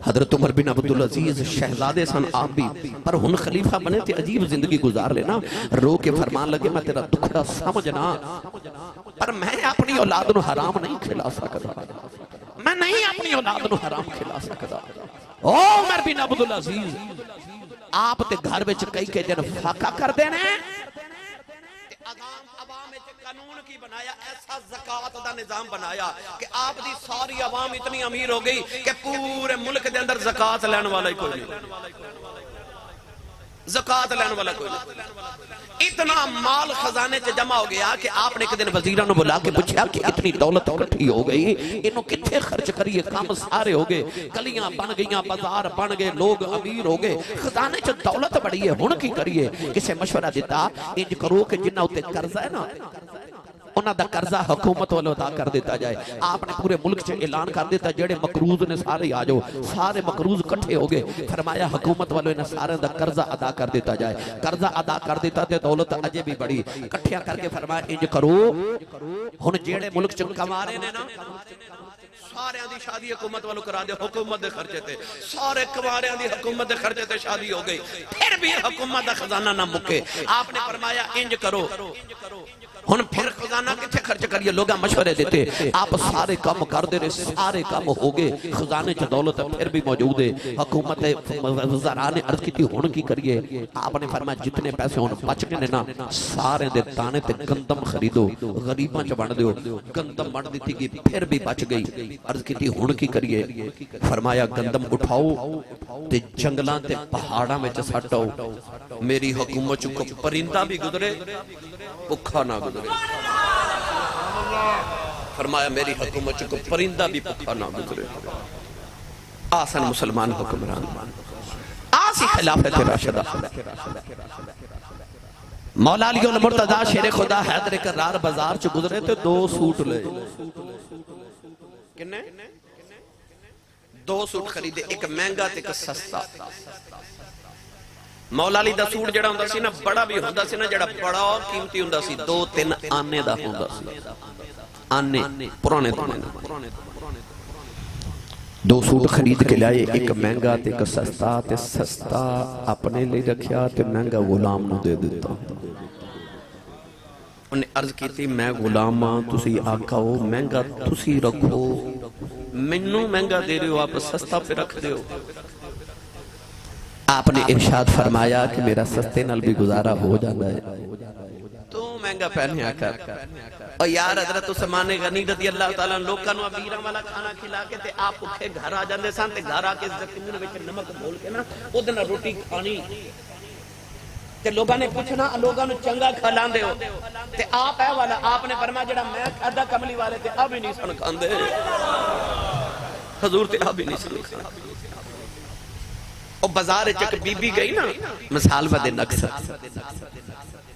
حضرت عمر بن عبدالعزیز شہزادے سن آپ بھی پر ہن خلیفہ بنے تے عجیب زندگی گزار لینا. رو کے فرمان لگے میں تیرا دکھڑا سمجھنا پر میں اپنی اولاد نو حرام نہیں کھلا سکتا. میں نہیں اپنی اولاد نو حرام کھلا سکتا. او عمر بن عبدالعزیز آپ تے گھر وچ کئی دن فاقہ کر دینے عوام قانون کی بنایا. ایسا زکاة دا نظام بنایا کہ آپ دی ساری عوام اتنی امیر ہو گئی کہ پورے ملک دے اندر زکاة لینے والا ہی کوئی نہیں. زکاة لینے والا کوئی نہیں. اتنا مال خزانے سے جمع ہو گیا کہ آپ نے ایک دن وزیران نے بلا کے پوچھا کہ اتنی دولت اکٹھی ہو گئی انہوں کتنے خرچ کریے. کام سارے ہو گئے. گلیاں بن گئیاں بازار بن گئے لوگ امیر ہو گئے. خزانے سے دولت بڑی ہے ہن کی کریے. کسے مشورہ دیتا انج کرو کہ جنہ ہوتے قرض ہے نا انہاں دا قرضہ حکومت والوں ادا کر دیتا جائے. آپ نے پورے ملک سے اعلان کر دیتا جڑے مقروض نے سارے آ جاؤ, سارے مقروض کٹھے ہو گئے. فرمایا حکومت والوں نے سارے دا قرضہ ادا کر دیتا جائے. قرضہ ادا کر دیتا تے دولت اجے بھی بڑی کٹھیا کر کے فرمایا انج کرو ہن جڑے ملک چ کمارے نے نا سارے دی شادی حکومت والوں کرا دے, حکومت دے خرچے تے سارے کماریاں دی حکومت دے خرچے تے شادی ہو گئی. پھر بھی حکومت دا خزانہ نہ مکے. آپ نے فرمایا انج کرو ہن پھر خزانہ کتھے خرچ کریے. لوگاں مشورے دیتے, آپ سارے کام کر دے رہے, سارے کام ہو گئے, خزانے چ دولت پھر بھی موجود ہے. حکومت وزراء نے عرض کی ہن کی کریے. آپ نے فرمایا جتنے پیسے ہن بچ گئے نا سارے دے دانے تے گندم خریدو, غریباں چ بانٹ دیو. گندم بانٹ دتی گئی, پھر بھی بچ گئی. عرض کی ہن کی کریے. فرمایا گندم اٹھاؤ تے جنگلاں تے پہاڑاں وچ سٹاؤ. میری حکومت کو پرندہ بھی گزرے بھوکا نہ گزرے. فرمایا میری حکومت کو پرندہ بھی بھوکا نہ گزرے. آسن مسلمان حکمران, آسی خلافت راشدہ. مولا علی المرتضی شیر خدا حیدر کرار بازار چ گزرے تے 2 سوٹ لے. کنے 2 سوٹ خریدے, ایک مہنگا تے ایک سستا. مولا علی دا سوٹ جڑا ہوندا سی نا بڑا بھی ہوندا سی نا, جڑا بڑا قیمتی ہوندا سی 2-3 آنے دا ہوندا سی. آنے پرانے زمانے 2 سوٹ خرید کے لائے, ایک مہنگا تے ایک سستا. تے سستا اپنے لے رکھیا تے مہنگا غلام نو دے دیتا. انہیں عرض کی تھی میں غلام ہاں, تسی آقا ہو, مہنگا تسی رکھو, منو مہنگا دے رہے ہو, آپ سستا پہ رکھ دے ہو. آپ نے ارشاد فرمایا کہ میرا سستے نال بھی گزارا ہو جاتا ہے, تو مہنگا پہنیا کر. اور یار حضرت عثمان غنی رضی اللہ تعالیٰ لوکاں نو امیراں والا کھانا کھلا کے تے آپ بھوکے گھر آ جاندے سن, تے گھر آ کے زمین وچ نمک گھول کے نا اودے نال روٹی کھانی. تے لوگاں نے پوچھنا لوگاں نو چنگا کھلاندے ہو, تے آپ اے والا آپ نے فرمایا جڑا میں کھادا کملی والے تے اب ہی نہیں سن کھاندے. حضور تے اب ہی نہیں سن کھاندے. او بازار چک بی بی گئی نا مثال بدے نقص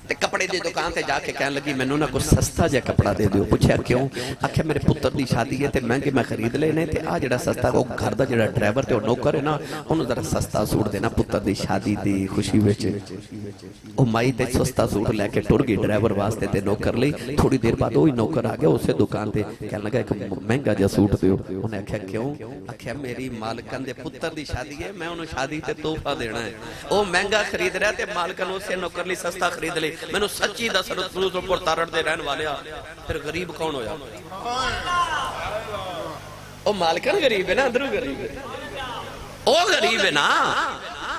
تے کپڑے دی دکان تے جا کے کہنے لگی مینوں نہ کوئی سستا جا کپڑا دے دیو. پوچھا کیوں؟ آکھیا میرے پتر دی شادی ہے تے مہنگے میں خرید لے نے, تے آ جڑا سستا او گھر دا جڑا ڈرائیور تے او نوکر ہے نا اونوں ذرا سستا سوٹ دینا پتر دی شادی دی خوشی وچ. او مائی تے سستا سوٹ لے کے ٹر گئی ڈرائیور واسطے تے نوکر لئی. تھوڑی دیر بعد وہی نوکر آ گیا اسے دکان تے, کہنے لگا ایک مہنگا جا سوٹ دیو. انہیں آکھیا کیوں؟ آکھیا میری مالکن دے پتر دی شادی ہے, میں انہوں شادی تے تحفہ دینا ہے. او مہنگا خرید رہا تے مالکن اسے نوکر لی سستا خرید لے. میں نے سچی دس رسول پر تارڑ دے رہن والے پھر غریب کون ہویا؟ او مالکن غریب ہے نا, اندروں غریب ہے, او غریب ہے نا.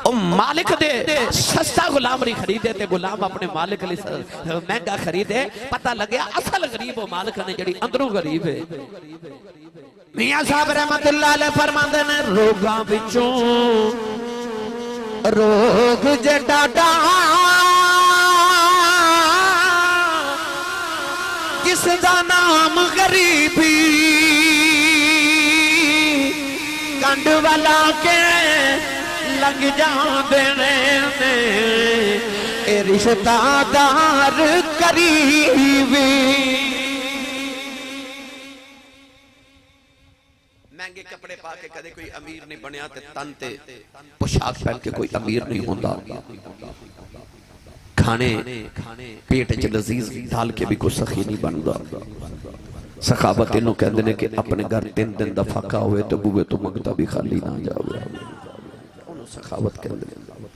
او مالک دے سستا غلام نہیں خریدے تے غلام اپنے مالک لی مہنگا خریدے. پتہ لگیا اصل غریب او مالک نے جڑی اندروں غریب ہے. میاں صاحب رحمت اللہ علیہ فرماندے نے روگاں وچوں روگ جے ڈاڈا جس دا نام غریبی کنڈ والا کے لگ جاندے نے اے رشتہ دار قریبی. مہنگے کپڑے پا کے کدے کوئی امیر نہیں بنیا تے تن تے پوشاک پہن کے کوئی امیر نہیں ہوندا. کھانے پیٹ چ لذیذ ڈال کے بھی کوئی سخی نہیں بندا. سخاوت انہوں کہندے نے کہ اپنے گھر 3 دن دا فاقہ ہوئے تو بوئے تو منگتا بھی خالی نہ جاوے. انہوں سخاوت کہندے نے.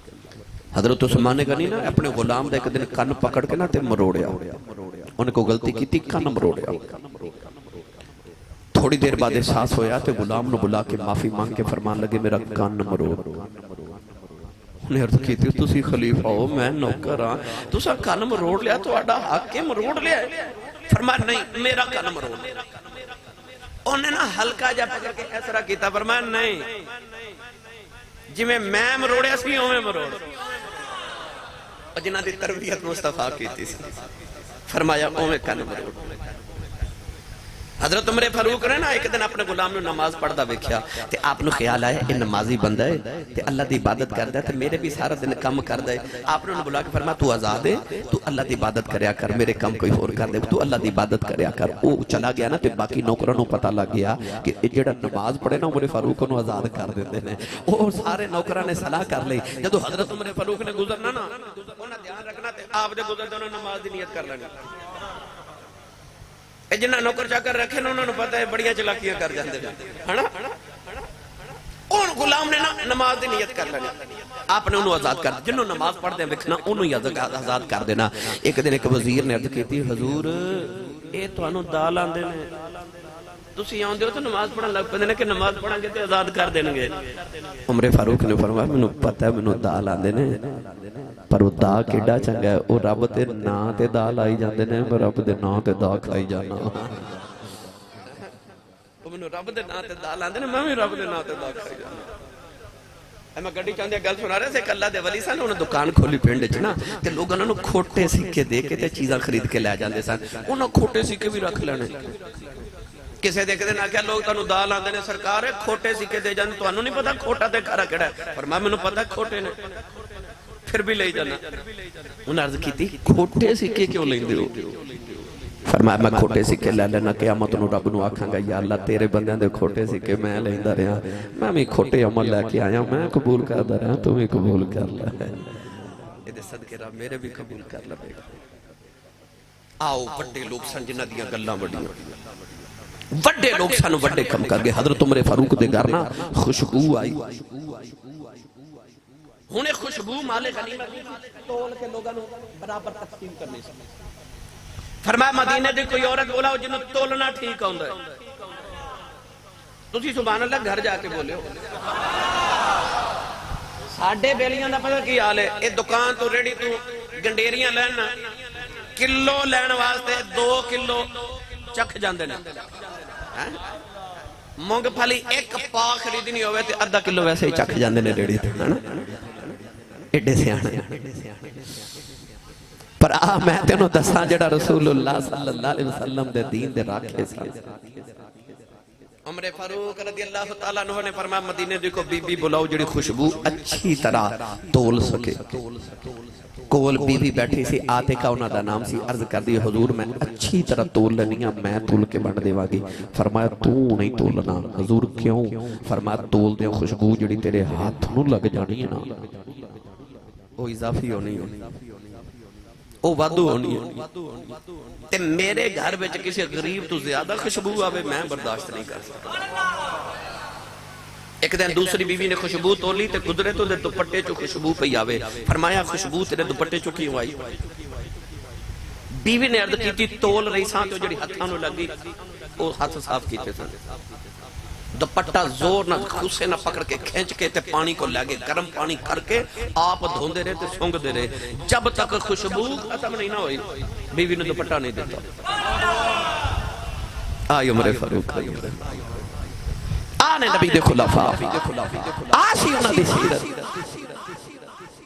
حضرت عثمان غنی نا اپنے غلام دا ایک دن کن پکڑ کے نا تے مروڑیا. انہیں کو غلطی کی تھی, کن مروڑیا. تھوڑی دیر بعد احساس ہویا تے غلام نو بلا کے معافی مانگ کے فرمان لگے میرا کن مروڑ. انہیں عرض کی تھی تسی خلیفہ ہو, میں نوکر ہاں, تسا کن مروڑ لیا تو آڈا حق کے مروڑ لیا ہے. فرمایا نہیں میرا کن مروڑ. انہیں نا ہلکا جا پکڑ کے ایسرا کیتا. فرمایا نہیں جی میں مروڑیا سی ہوں میں مروڑ. اور جنہ دی تربیت مصطفیٰ کی تھی فرمایا اوہ میں کن مروڑ. حضرت عمر فاروق نے نا ایک دن اپنے غلام نے نماز پڑھدا ویکھیا تے آپ نو خیال آیا یہ نمازی بندہ ہے تے اللہ دی عبادت کردا ہے تے میرے بھی سارا دن کم کردا ہے. آپ نے انہوں بلا کے فرمایا تو آزاد ہے تو اللہ دی عبادت کریا کر میرے کم کوئی اور کر دے تو اللہ دی عبادت کریا کر. وہ چلا گیا نا تے باقی نوکراں نو پتہ لگ گیا کہ جڑا نماز پڑھے نا عمر فاروق نو آزاد کر دیندے نے. اور سارے نوکراں نے صلاح کر لئی جدوں حضرت عمر فاروق نے گزرنا نا انہاں دھیان رکھنا تے آپ دے گزرتے انہاں نماز دی نیت کر لینی. جنہ نوکر چاکر رکھے نا انہوں نے پتہ ہے بڑیاں چلاکیاں کر جاندے ہیں نا. ان غلام نے نماز دی نیت کر لینی. آپ نے انہوں آزاد کر جنہوں نماز پڑھ دیں وکھنا انہوں ہی آزاد کر دینا. ایک دن ایک وزیر نے عرض کی تھی حضور اے تو انہوں دال آندے نے تسی آندے ہو تو نماز پڑھن لگ پندے نے کہ نماز پڑھن گے تے آزاد کر دیں گے. عمر فاروق نے فرمایا مینوں پتہ ہے مینوں دال آندے نے پر وہ دا کیڑا چنگا ہے وہ رب دے ناں تے دال آئی جاندے نے میں رب دے ناں تے دا کھائی جانا. وہ مینوں رب دے ناں تے دال آندے نے میں بھی رب دے ناں تے دا کھائی جانا. میں گڈی چاندے گل سنا رہے سے اللہ دے ولی سن انہوں دکان کھولی پنڈ وچ نا تے لوگ انہوں کھوٹے سکے دے کے تے چیزاں خرید کے لے جاندے سن. انہوں کھوٹے سکے بھی رکھ لینے. کسے دیکھ دے نا کیا لوگ تانوں دال آندے نے سرکار کھوٹے سکے دے جاندے تانوں نہیں پتہ کھوٹا تے کھرا کیڑا ہے. فرمایا مینوں پتہ کھوٹے نے پھر بھی لے جانا. انہوں عرض کی تھی کھوٹے سکے کیوں لیندے ہو؟ فرمایا میں کھوٹے سکے لے لینا قیامت نو رب نو آکھاں گا یا اللہ تیرے بندیاں دے کھوٹے سکے میں لیندا رہا میں بھی کھوٹے عمل لے کے آیا میں قبول کردا رہا تو بھی قبول کر لے. اے صدقے رب میرے بھی قبول کر لے. آؤ بڑے لوگ سن جنہاں دیاں گلاں بڑیاں بڑے لوگ سن بڑے کم کر گئے. حضرت عمر فاروق دے گھر نا خوشبو آئی. ہونے خوشبو مالے غنیمت تول کے لوگاں نو برابر تقسیم کرنے سے. فرمایا مدینے دی کوئی عورت بولا جنوں تولنا ٹھیک ہوندا ہے. تسی سبحان اللہ گھر جا کے بولے ہو. ساڈے بیلیاں دا پتہ کی حال ہے اے دکان تو ریڑی تو گنڈیریاں لینا کلو لین واسطے 2 کلو چکھ جاندے نے. مونگ پھلی ایک پا خریدنی ہوئے تے آدھا کلو ویسے ہی چکھ جاندے نے ریڑی تے ایڈے سیانے. پر میں تینوں دساں جڑا رسول اللہ صلی اللہ علیہ وسلم دے دین دے راکھے سن. عمر فاروق رضی اللہ تعالیٰ عنہ نے فرمایا مدینے دی کو بی بی بلاؤ جڑی خوشبو اچھی طرح تول سکے. کول بی بی بیٹھی سی آتے کا انہاں دا نام سی. عرض کر دی حضور میں اچھی طرح تول لنیاں میں تول کے بڑھ دے واگی. فرمایا تو نہیں تولنا. حضور کیوں؟ فرمایا تول دے خوشبو جڑی تیرے ہاتھ نو لگ جانی ہے نا وہ اضافی ہونی وہ وادو ہونی ہے تے میرے گھر وچ کسی غریب تو زیادہ خوشبو آوے میں برداشت نہیں کر سکتا. ایک دن دوسری بیوی نے خوشبو تولی تے قدرے تو دے دوپٹے چو خوشبو پہ آوے. فرمایا خوشبو تیرے دوپٹے چو کیوں آئی؟ بیوی نے عرض کی تھی تول رہی سان تو جڑی ہتھانو لگی وہ ہاتھ صاف کیتے سن. دوپٹہ زور نہ خوشے نہ پکڑ کے کھینچ کے تے پانی کو لگے گرم پانی کر کے آپ دھوندے رہے تے سونگ دے رہے جب تک خوشبو ختم نہیں نہ ہوئی بیوی نے دوپٹہ نہیں دیتا. آئی عمر فاروق آنے نبی دے خلافہ آسی انہاں دی سیرت.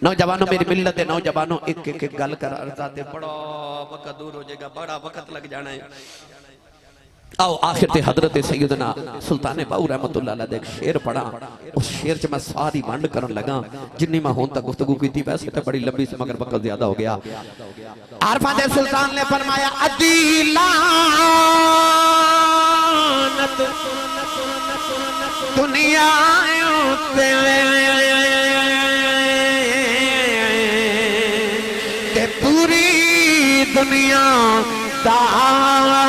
نوجوانوں میری ملت ہے نوجوانوں ایک ایک گل کر ارزا تے بڑا وقت دور ہو جائے گا بڑا وقت لگ جانا ہے. آؤ آخر تے حضرت سیدنا سلطان باؤ رحمت اللہ علیہ ایک شعر پڑھا. اس شعر چ میں ساری ونڈ کرن لگا جنی میں ہون تک گفتگو کی تھی ویسے تے بڑی لمبی سے مگر وقت زیادہ ہو گیا. عرفات سلطان نے فرمایا عدیلانت دنیا تے پوری دنیا دارا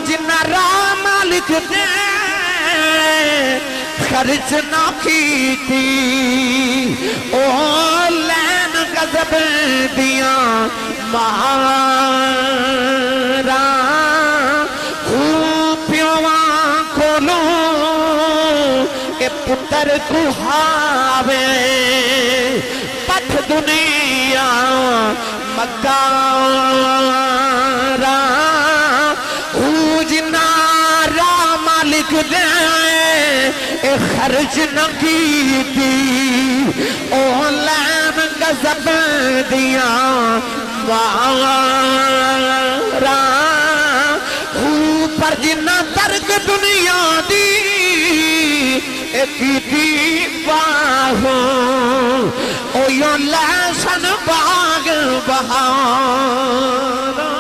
جنہ را مالک نے خرچ نہ کی تھی او لین غضب دیاں مارا پیواں کھولوں کہ پتر کو ہاوے پتھ دنیا مکارا جنارا مالک دے اے خرچ نہ کی تھی او لین غضب دیاں وارا پر جنہ ترک دنیا دی ایک دی باہو او یوں لہسن باغ بہارا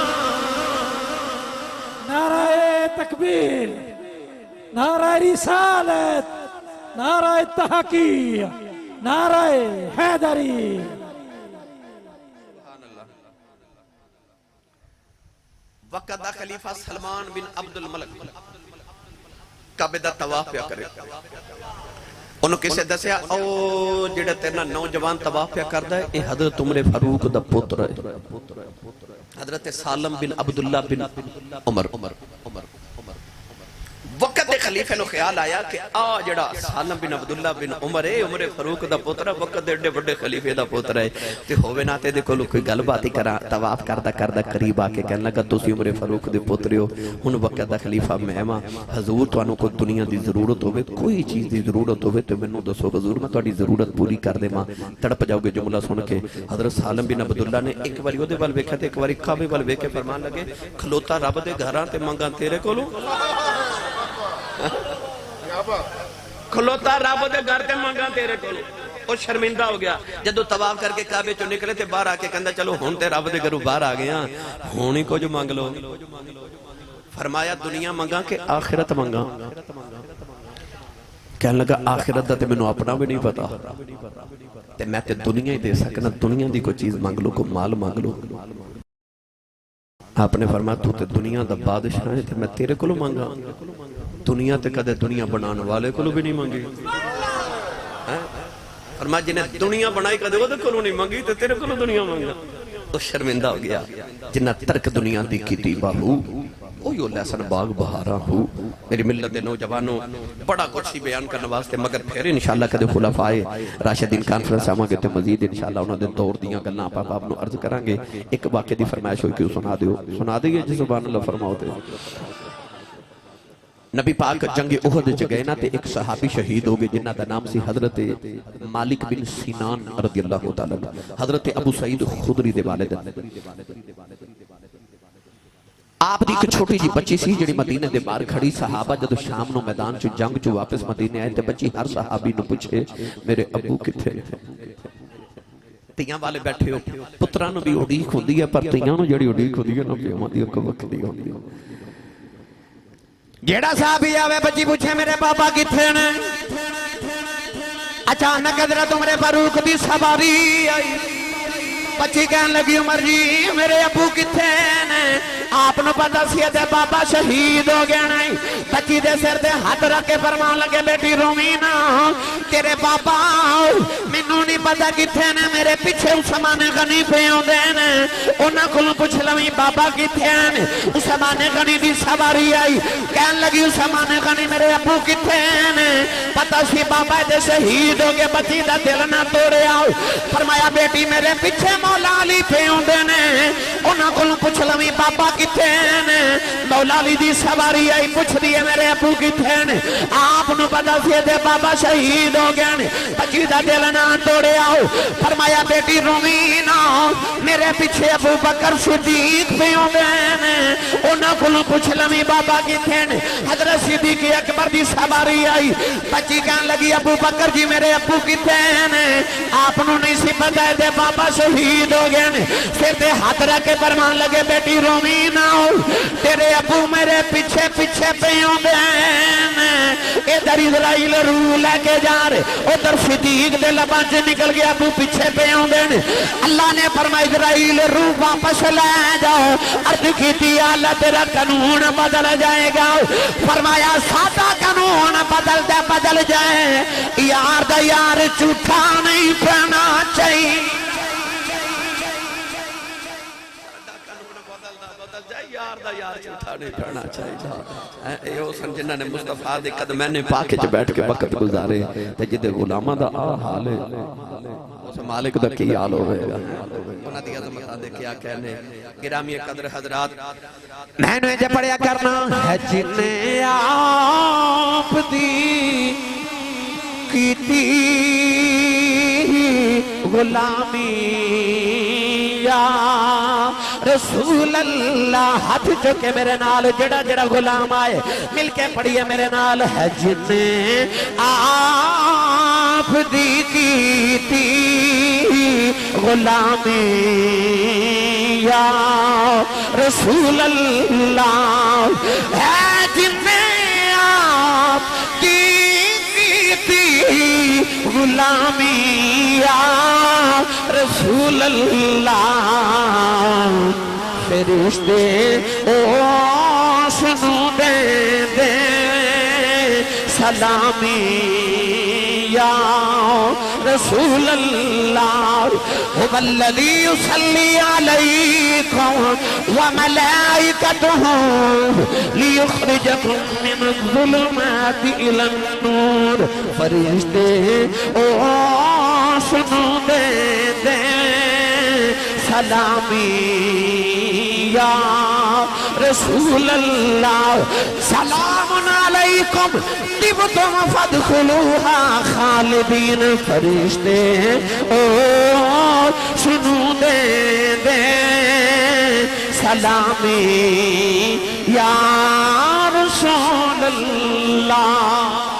نعرہ تکبیر، نعرہ رسالت، نعرہ تحقیق، نعرہ حیدری. وقت دا خلیفہ سلمان بن عبد الملک کعبے دا طواف پیا کرے. انہوں کسے دسیا او جڑا تیرنا نوجوان طواف پیا کردا ہے اے حضرت عمر فاروق دا پتر ہے، حضرت سالم بن عبداللہ بن عمر. وقت دے خلیفے نو خیال آیا کہ آ جڑا سالم بن عبداللہ بن عمر ہے، عمر فاروق دا پتر ہے، وقت دے بڑے خلیفے دا پتر ہے، تے ہووے نہ تے دے کولو کوئی گل بات ہی کرا. طواف کردا قریب آ کے کہنے لگا تسی عمر فاروق دے پتر ہو، ہن وقت دا خلیفہ میں ہاں. حضور تانوں کو دنیا دی ضرورت ہوے، کوئی چیز دی ضرورت ہوے تے مینوں دسو حضور، میں تہاڈی ضرورت پوری کر دیواں. تڑپ جاؤ گے جملہ سن کے. حضرت سالم بن عبداللہ نے ایک باری اودے ول ویکھیا تے ایک باری کعبے ول ویکھ کے فرمان لگے کھلوتا رب دے گھراں تے منگاں تیرے کولوں، کھلوتا رب دے گھر تے منگاں تیرے کولوں. وہ شرمندہ ہو گیا جدو طواف کر کے کعبے چوں نکلے تے باہر آ کے کہندا چلو ہن تے رب دے گھروں باہر آ گیا، ہن ہی کچھ منگ لو. فرمایا دنیا منگاں کہ آخرت منگاں؟ کہنے لگا آخرت دا تے مینوں اپنا بھی نہیں پتا تے میں تے دنیا ہی دے سکنا، دنیا دی کوئی چیز مانگ لو، کوئی مال مانگ لو. آپ نے فرمایا تو تے دنیا دا بادشاہ ہے تے میں تیرے کولوں مانگا؟ دنیا تے کدے دنیا بنان والے کولوں بھی نہیں مانگی. فرمایا جنہیں دنیا بنائی کدے وہ دے کولوں نہیں مانگی تے تیرے کولوں دنیا مانگا. تو شرمندہ ہو گیا جنہ ترک دنیا دی کیتی باہو او یو لہسن باغ بہارا ہو. میری ملت دے نوجوانوں بڑا کچھ ہی بیان کرنے واسطے مگر پھر انشاءاللہ کدے خلفائے راشدین کانفرنس آواں گے تے مزید انشاءاللہ انہوں نے دور دیاں گلاں آپ نو عرض کریں گے. ایک واقعے دی فرمائش ہوئی کیوں سنا دیئے جی سبحان اللہ فرماؤ تے. نبی پاک جنگ احد چ گئے نا تے ایک صحابی شہید ہو گئے جنہ دا نام سی حضرت مالک بن سینان رضی اللہ تعالی عنہ، حضرت ابو سعید خدری دے والد. آپ دی ایک چھوٹی جی بچی سی جڑی مدینے دے باہر کھڑی. صحابہ جدو شام نو میدان چ جنگ چ واپس مدینے آئے تے بچی ہر صحابی نو پوچھے میرے ابو کتھے؟ تیاں والے بیٹھے ہو، پتراں نو بھی اڈیک ہوندی ہے پر تیاں نو جڑی اڈیک ہوندی ہے نا پیواں دی اک وکھری ہوندی ہے. جیڑا صحابی آوے بچی پوچھے میرے بابا کتھے نے؟ اچانک حضرت عمر فاروق دی سواری آئی. بچی کہن لگی عمر جی میرے ابو کتھے نے؟ آپ نو پتہ سی تے بابا شہید ہو گیا نہیں. بچی دے سر دے ہاتھ رکھ کے فرمان لگے بیٹی رومی نا، تیرے بابا مینوں نہیں پتہ کتھے نے، میرے پیچھے عثمان غنی پہ ہوندے نے، انہاں کولوں پوچھ لویں بابا کتھے نے. عثمان غنی دی سواری آئی کہن لگی عثمان غنی میرے ابو کتھے نے؟ پتہ سی بابا دے شہید ہو گئے. بچی دا دل نہ توڑیا، فرمایا بیٹی میرے پیچھے مولا علی پہ ہوندے نے، انہاں کولوں پوچھ لویں بابا کتھے نے. مولا علی دی سواری آئی پوچھ دیئے میرے ابو کتھے نے؟ آپ نو پتہ سی دے بابا شہید ہو گئے نے. بچی دا دل نہ توڑے آؤ، فرمایا بیٹی رومی نا، میرے پیچھے ابو بکر صدیق پہ ہوندے نے، انہاں کولوں پوچھ لویں بابا کتھے نے. حضرت صدیق اکبر دی سواری آئی. بچی کہن لگی ابو بکر جی میرے ابو کتھے نے؟ آپ نو نہیں سی پتہ دے بابا شہید ہو گئے نے. سر دے ہاتھ رکھ کے فرمان لگے بیٹی رومی نا، تیرے ابو میرے پیچھے پیچھے پہ ہوندے نے. ادھر اسرائیل روح لے کے جا رہے، ادھر صدیق دے لباں سے نکل گیا ابو پیچھے پہ ہوندے نے. اللہ نے فرمایا اسرائیل روح واپس لے جاؤ، عرض کیتی اللہ تیرا قانون بدل جائے گا. فرمایا سادہ قانون بدل جائے، یار دا یار جھوٹا نہیں پڑنا چاہیے. یار دا یار جھوٹا نہیں پڑنا چاہیے. اے او سن جنہاں نے مصطفیٰ دے قدمین نے پاکے چ بیٹھ کے وقت گزارے تے جدے غلاماں دا آ حال ہے اس مالک دا کی حال ہوئے گا. انہاں دی عظمتاں دے کیا کہنے. گرامی قدر حضرات میں نے جے پڑھیا کرنا ہے جن آپ دی کیتی غلامی یا رسول اللہ ہاتھ چکے میرے نال جڑا جڑا غلام آئے مل کے پڑھیے میرے نال ہے جنہیں آپ دی کیتی غلامی یا رسول اللہ ہے جنہیں آپ دی کیتی غلامی یا رسول اللہ فرشتے او سنو دے دے سلامی یا رسول اللہ هو الذي يصلي عليكم وملائكته ليخرجكم من الظلمات إلى النور فرشتے او سنو دے دے سلامی یا رسول اللہ سلام علیکم طبتم فادخلوها خالدین فرشتے او سنو دے دے سلامی یا رسول اللہ